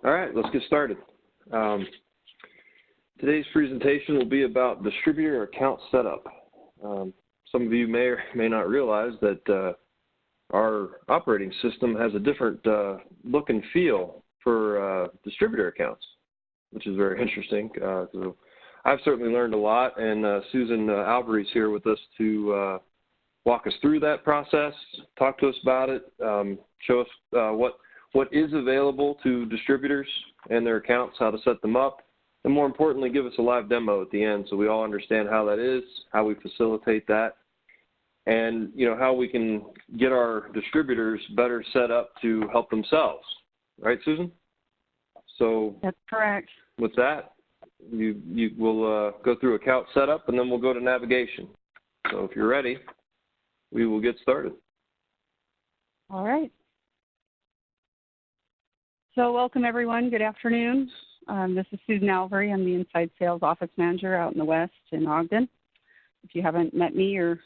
All right, let's get started. Today's presentation will be about distributor account setup. Some of you may or may not realize that our operating system has a different look and feel for distributor accounts, which is very interesting. So I've certainly learned a lot, and Susan Albury is here with us to walk us through that process, talk to us about it, show us what is available to distributors and their accounts, how to set them up, and more importantly, give us a live demo at the end so we all understand how that is, how we facilitate that, and how we can get our distributors better set up to help themselves. Right, Susan? So that's correct. With that, you will go through account setup, and then we'll go to navigation. So if you're ready, we will get started. All right. So welcome, everyone. Good afternoon. This is Susan Albury. I'm the Inside Sales Office Manager out in the West in Ogden. If you haven't met me, or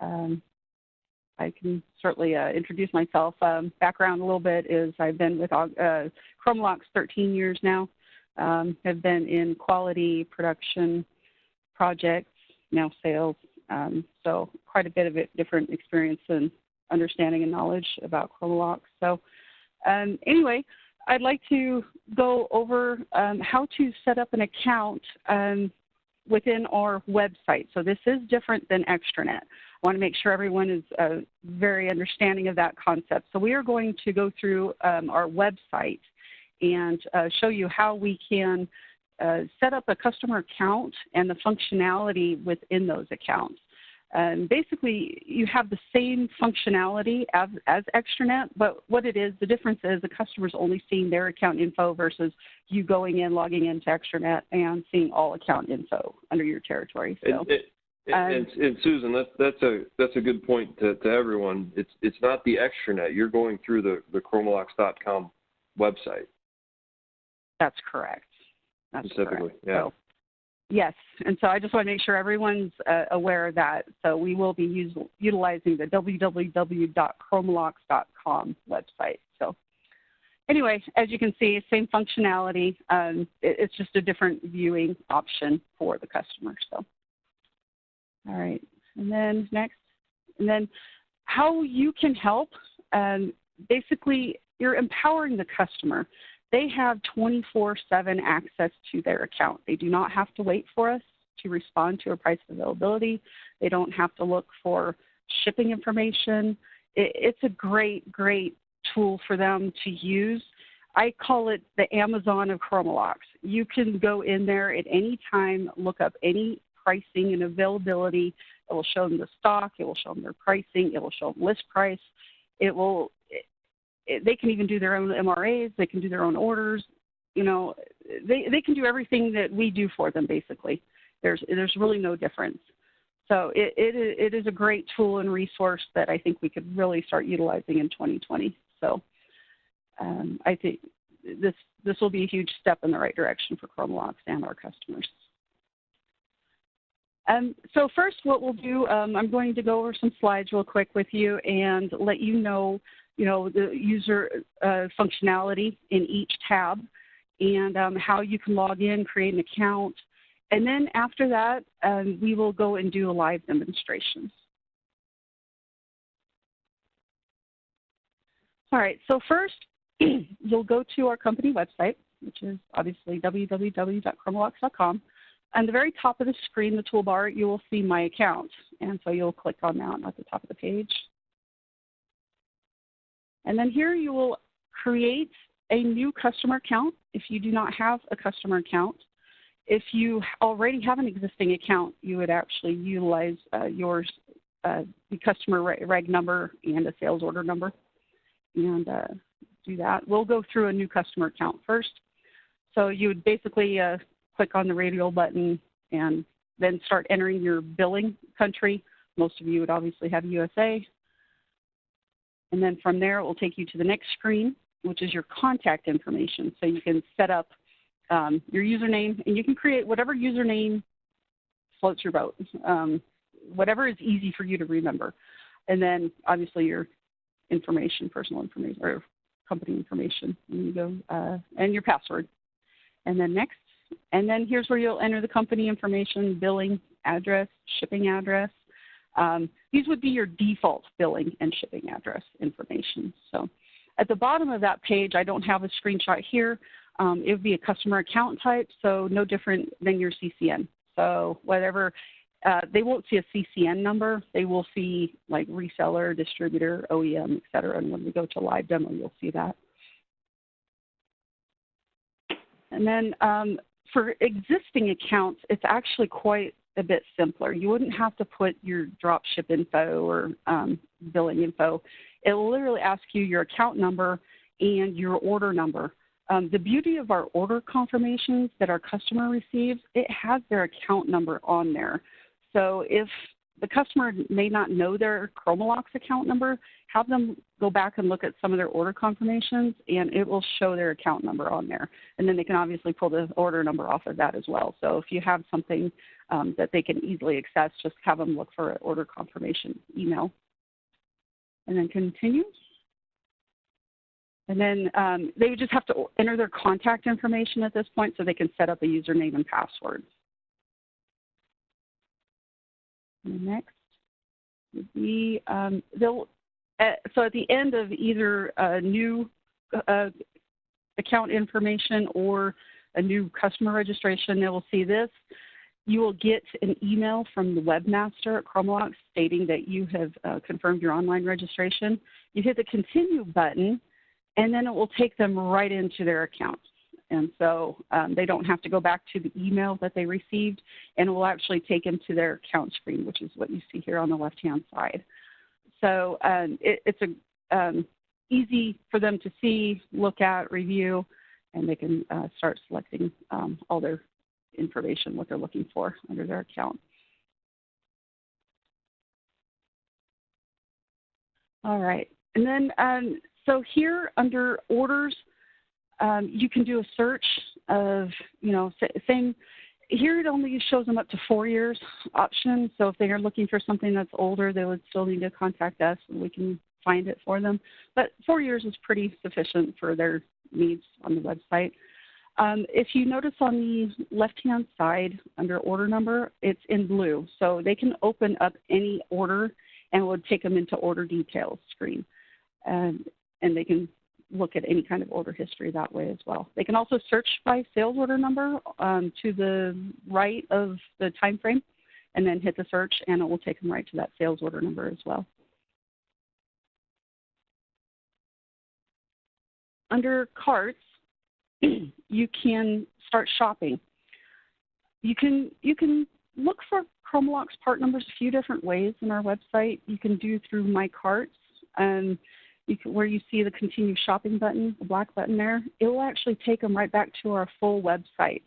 I can certainly introduce myself. Background a little bit is I've been with Chromalox 13 years now. Have been in quality, production, projects, now sales. So quite a bit of different experience and understanding and knowledge about Chromalox. So anyway, I'd like to go over how to set up an account within our website. So this is different than extranet. I want to make sure everyone is very understanding of that concept. So we are going to go through our website and show you how we can set up a customer account and the functionality within those accounts. Basically, you have the same functionality as extranet, but what it is, the difference is the customer's only seeing their account info versus you going in, logging into extranet, and seeing all account info under your territory. So, and Susan, that's a good point to everyone. It's not the extranet. You're going through the Chromalox.com website. That's correct. That's specifically, correct. Yeah. So, yes, and so I just want to make sure everyone's aware of that. So we will be utilizing the www.chromalox.com website. So anyway, as you can see, same functionality. It's just a different viewing option for the customer. So, all right, and then next, and then how you can help. Basically, you're empowering the customer. They have 24/7 access to their account. They do not have to wait for us to respond to a price availability. They don't have to look for shipping information. It's a great, great tool for them to use. I call it the Amazon of Chromalox. You can go in there at any time, look up any pricing and availability. It will show them the stock. It will show them their pricing. It will show them list price. They can even do their own MRAs. They can do their own orders. They can do everything that we do for them, basically. There's really no difference. So it is a great tool and resource that I think we could really start utilizing in 2020. So I think this will be a huge step in the right direction for Chromalox and our customers. So first, what we'll do, I'm going to go over some slides real quick with you and let you know the user functionality in each tab and how you can log in, create an account. And then after that, we will go and do a live demonstration. All right, so first, you'll go to our company website, which is obviously www.chromalox.com. On the very top of the screen, the toolbar, you will see My Account. And so you'll click on that at the top of the page. And then here you will create a new customer account if you do not have a customer account. If you already have an existing account, you would actually utilize the customer reg number and a sales order number and do that. We'll go through a new customer account first. So you would basically click on the radio button and then start entering your billing country. Most of you would obviously have USA. And then from there, it will take you to the next screen, which is your contact information. So you can set up your username, and you can create whatever username floats your boat, whatever is easy for you to remember. And then obviously your information, personal information, or company information. And you go, and your password. And then next. And then here's where you'll enter the company information, billing address, shipping address. These would be your default billing and shipping address information. So at the bottom of that page, I don't have a screenshot here. It would be a customer account type, so no different than your CCN. So whatever, they won't see a CCN number. They will see like reseller, distributor, OEM, et cetera. And when we go to live demo, you'll see that. And then for existing accounts, it's actually quite a bit simpler. You wouldn't have to put your drop ship info or billing info. It will literally ask you your account number and your order number. The beauty of our order confirmations that our customer receives, it has their account number on there. So if the customer may not know their Chromalox account number, have them go back and look at some of their order confirmations, and it will show their account number on there. And then they can obviously pull the order number off of that as well. So if you have something that they can easily access, just have them look for an order confirmation email. And then continue. And then they would just have to enter their contact information at this point so they can set up a username and password. And next would be, so at the end of either a new account information or a new customer registration, they will see this. You will get an email from the webmaster at Chromalox stating that you have confirmed your online registration. You hit the continue button, and then it will take them right into their account. And so they don't have to go back to the email that they received, and it will actually take them to their account screen, which is what you see here on the left-hand side. So it's easy for them to see, look at, review, and they can start selecting all their information, what they're looking for under their account. All right. And then so here under orders, you can do a search of, same. Here it only shows them up to 4 years option. So if they are looking for something that's older, they would still need to contact us and we can find it for them. But 4 years is pretty sufficient for their needs on the website. If you notice on the left-hand side under order number, it's in blue. So they can open up any order and it would take them into order details screen. And they can look at any kind of order history that way as well. They can also search by sales order number to the right of the time frame and then hit the search and it will take them right to that sales order number as well. Under carts, you can start shopping. You can look for Chromalox part numbers a few different ways in our website. You can do through My Carts, where you see the Continue Shopping button, the black button there. It will actually take them right back to our full website.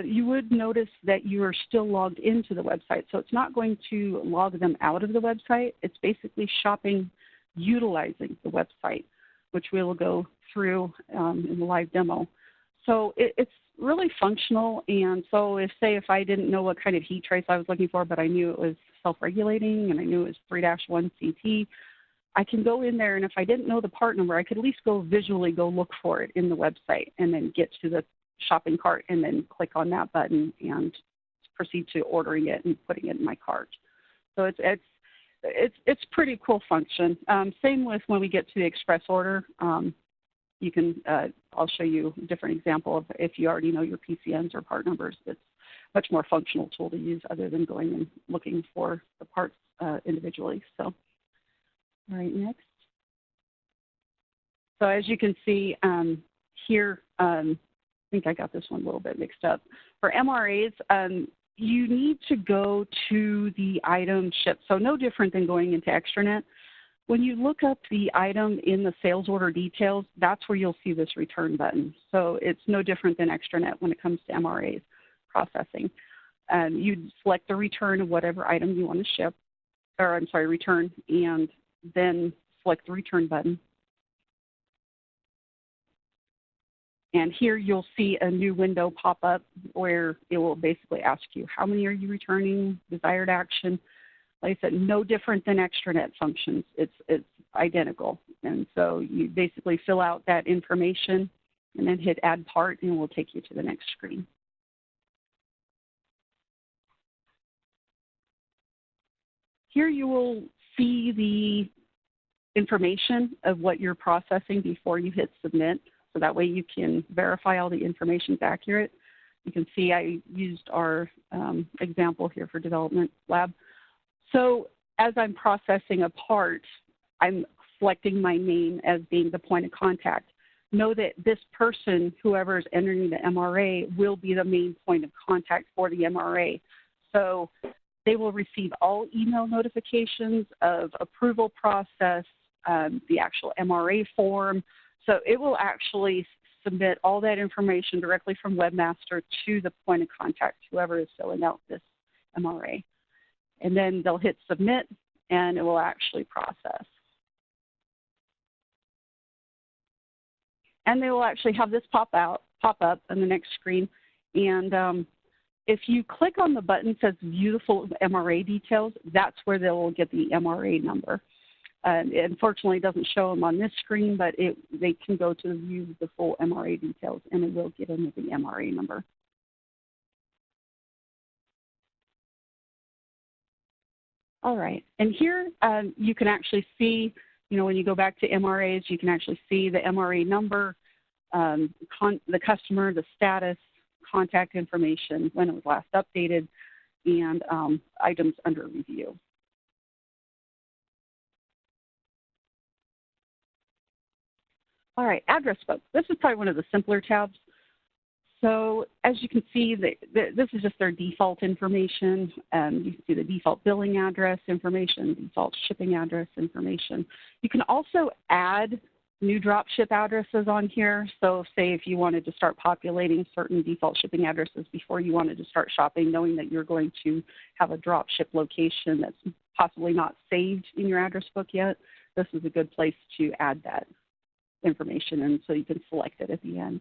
You would notice that you are still logged into the website, so it's not going to log them out of the website. It's basically shopping utilizing the website, which we will go through in the live demo. So it's really functional, and so if I didn't know what kind of heat trace I was looking for, but I knew it was self-regulating and I knew it was 3-1 CT, I can go in there, and if I didn't know the part number, I could at least visually go look for it in the website and then get to the shopping cart and then click on that button and proceed to ordering it and putting it in my cart. So it's pretty cool function. Same with when we get to the express order. You can, I'll show you a different example of if you already know your PCNs or part numbers. It's a much more functional tool to use other than going and looking for the parts individually. So, all right, next. So as you can see here, I think I got this one a little bit mixed up. For MRAs, you need to go to the item shipped. So no different than going into extranet. When you look up the item in the sales order details, that's where you'll see this return button. So it's no different than extranet when it comes to MRAs processing. You'd select the return of whatever item you want to ship, or I'm sorry, return, and then select the return button. And here you'll see a new window pop up where it will basically ask you how many are you returning, desired action. like I said, no different than extranet functions. It's identical. And so you basically fill out that information and then hit add part, and it will take you to the next screen. Here you will see the information of what you're processing before you hit submit. So that way you can verify all the information is accurate. You can see I used our example here for development lab. So as I'm processing a part, I'm selecting my name as being the point of contact. Know that this person, whoever is entering the MRA, will be the main point of contact for the MRA. So they will receive all email notifications of approval process, the actual MRA form. So it will actually submit all that information directly from Webmaster to the point of contact, whoever is filling out this MRA. And then they'll hit submit, and it will actually process. And they will actually have this pop up on the next screen. And if you click on the button that says View the Full MRA Details, that's where they will get the MRA number. Unfortunately, it doesn't show them on this screen, but they can go to View the Full MRA Details, and it will get them the MRA number. All right, and here you can actually see, when you go back to MRAs, you can actually see the MRA number, the customer, the status, contact information, when it was last updated, and items under review. All right, address book. This is probably one of the simpler tabs. So as you can see, this is just their default information. You can see the default billing address information, default shipping address information. You can also add new dropship addresses on here. So say if you wanted to start populating certain default shipping addresses before you wanted to start shopping, knowing that you're going to have a dropship location that's possibly not saved in your address book yet, this is a good place to add that information, and so you can select it at the end.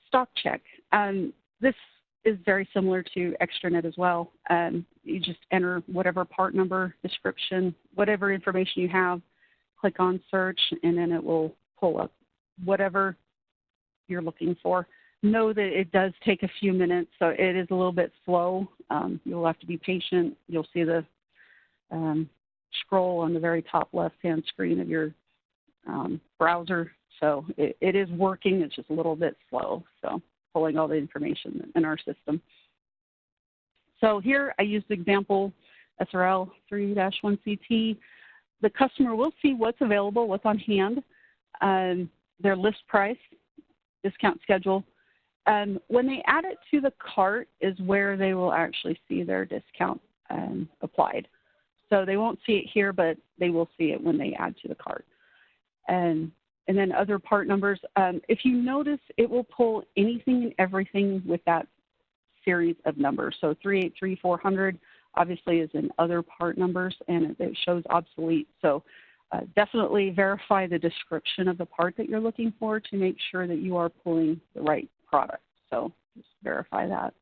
Stock check. This is very similar to extranet as well. You just enter whatever part number, description, whatever information you have, click on search, and then it will pull up whatever you're looking for. Know that it does take a few minutes, so it is a little bit slow. You'll have to be patient. You'll see the scroll on the very top left-hand screen of your browser. So it is working. It's just a little bit slow. So pulling all the information in our system. So here I used the example SRL 3-1CT. The customer will see what's available, what's on hand, their list price, discount schedule. When they add it to the cart is where they will actually see their discount applied. So they won't see it here, but they will see it when they add to the cart. And then other part numbers. If you notice, it will pull anything and everything with that series of numbers. So 383-400 obviously is in other part numbers, and it shows obsolete. So definitely verify the description of the part that you're looking for to make sure that you are pulling the right product. So just verify that.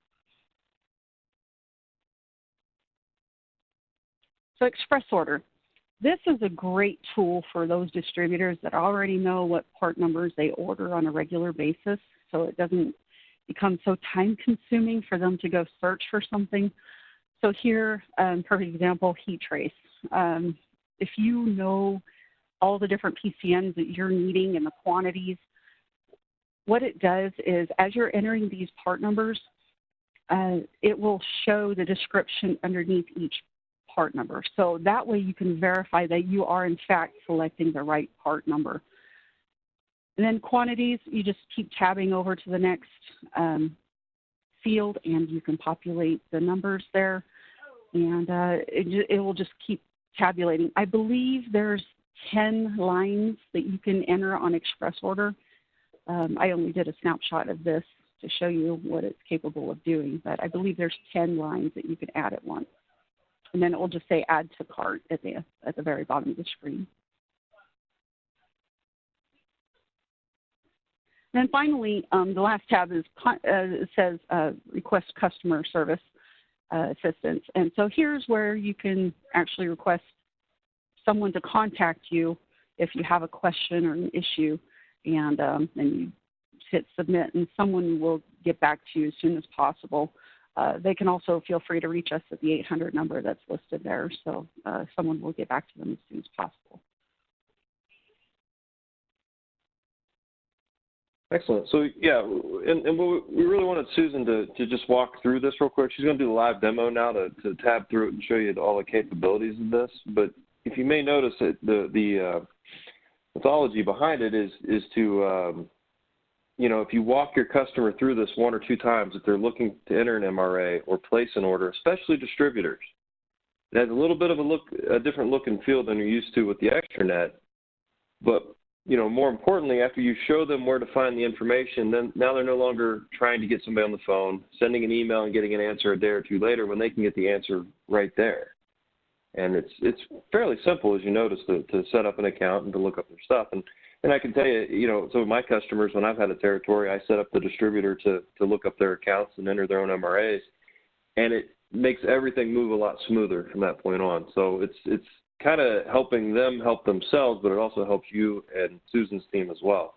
So express order. This is a great tool for those distributors that already know what part numbers they order on a regular basis, so it doesn't become so time-consuming for them to go search for something. So here, perfect example, heat trace. If you know all the different PCNs that you're needing and the quantities, what it does is as you're entering these part numbers, it will show the description underneath each part number. So that way you can verify that you are in fact selecting the right part number. And then quantities, you just keep tabbing over to the next field, and you can populate the numbers there, and it will just keep tabulating. I believe there's 10 lines that you can enter on express order. I only did a snapshot of this to show you what it's capable of doing, but I believe there's 10 lines that you can add at once. And then it will just say add to cart at the very bottom of the screen. then finally, the last tab is it says request customer service assistance. And so here's where you can actually request someone to contact you if you have a question or an issue, and you hit submit, and someone will get back to you as soon as possible. They can also feel free to reach us at the 800 number that's listed there, so someone will get back to them as soon as possible. Excellent. So yeah, and we really wanted Susan to just walk through this real quick. She's going to do a live demo now to tab through it and show you all the capabilities of this. But if you may notice that the methodology behind it is to you know, if you walk your customer through this one or two times, if they're looking to enter an MRA or place an order, especially distributors, it has a little bit of a different look and feel than you're used to with the extranet. But you know, more importantly, after you show them where to find the information, then now they're no longer trying to get somebody on the phone, sending an email and getting an answer a day or two later when they can get the answer right there. And it's fairly simple, as you notice, to set up an account and to look up their stuff. And I can tell you, you know, some of my customers, when I've had a territory, I set up the distributor to look up their accounts and enter their own MRAs, and it makes everything move a lot smoother from that point on. So it's kind of helping them help themselves, but it also helps you and Susan's team as well.